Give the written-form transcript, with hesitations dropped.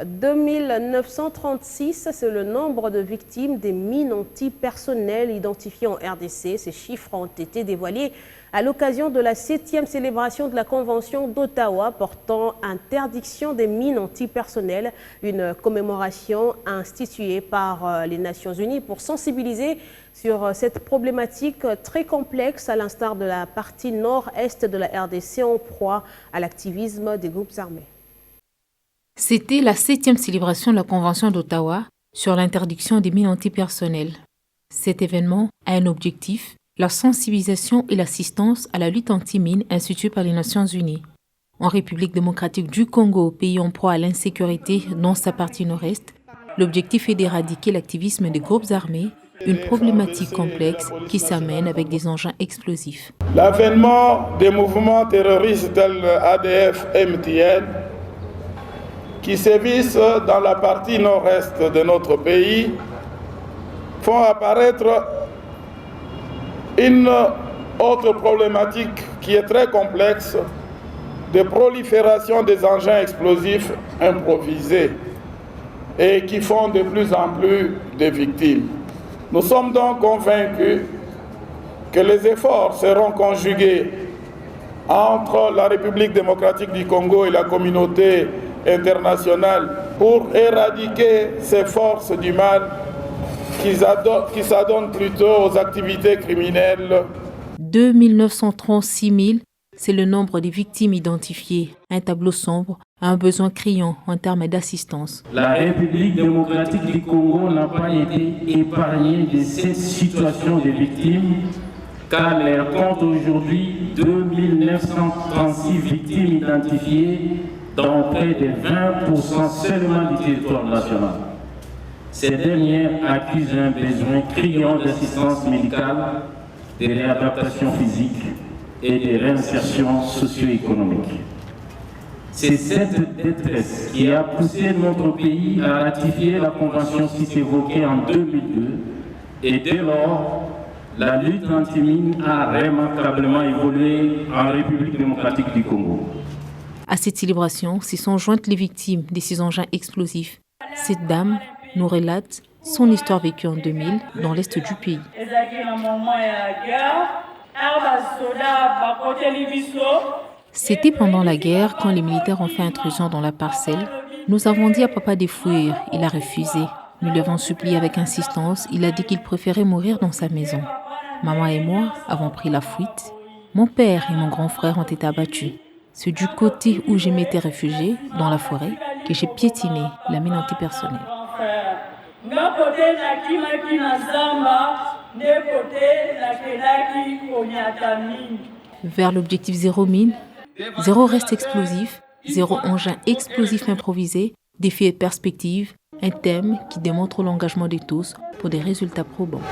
2936, c'est le nombre de victimes des mines antipersonnelles identifiées en RDC. Ces chiffres ont été dévoilés à l'occasion de la 7e célébration de la Convention d'Ottawa portant interdiction des mines antipersonnelles, une commémoration instituée par les Nations Unies pour sensibiliser sur cette problématique très complexe, à l'instar de la partie nord-est de la RDC en proie à l'activisme des groupes armés. C'était la 7e célébration de la Convention d'Ottawa sur l'interdiction des mines antipersonnelles. Cet événement a un objectif, la sensibilisation et l'assistance à la lutte anti-mines instituée par les Nations Unies. En République démocratique du Congo, pays en proie à l'insécurité dans sa partie nord-est, l'objectif est d'éradiquer l'activisme des groupes armés, une problématique complexe qui s'amène avec des engins explosifs. L'avènement des mouvements terroristes tels ADF et MTN qui sévissent dans la partie nord-est de notre pays font apparaître une autre problématique qui est très complexe de prolifération des engins explosifs improvisés et qui font de plus en plus de victimes. Nous sommes donc convaincus que les efforts seront conjugués entre la République démocratique du Congo et la communauté internationale pour éradiquer ces forces du mal qui s'adonnent plutôt aux activités criminelles. 2 936 000, c'est le nombre des victimes identifiées. Un tableau sombre, un besoin criant en termes d'assistance. La République démocratique du Congo n'a pas été épargnée de cette situation des victimes, car elle compte aujourd'hui 2 936 victimes identifiées, dont près de 20% seulement du territoire national. Ces dernières accusent un besoin criant d'assistance médicale, de réadaptation physique et de réinsertion socio-économique. C'est cette détresse qui a poussé notre pays à ratifier la convention qui s'est évoquée en 2002 et dès lors, la lutte anti-mine a remarquablement évolué en République démocratique du Congo. À cette célébration, se sont jointes les victimes de ces engins explosifs. Cette dame nous relate son histoire vécue en 2000 dans l'est du pays. C'était pendant la guerre, quand les militaires ont fait intrusion dans la parcelle. Nous avons dit à papa de fuir, il a refusé. Nous lui avons supplié avec insistance, il a dit qu'il préférait mourir dans sa maison. Maman et moi avons pris la fuite. Mon père et mon grand frère ont été abattus. C'est du côté où je m'étais réfugié, dans la forêt, que j'ai piétiné la mine antipersonnelle. Vers l'objectif zéro mine, zéro reste explosif, zéro engin explosif improvisé, défi et perspective, un thème qui démontre l'engagement de tous pour des résultats probants.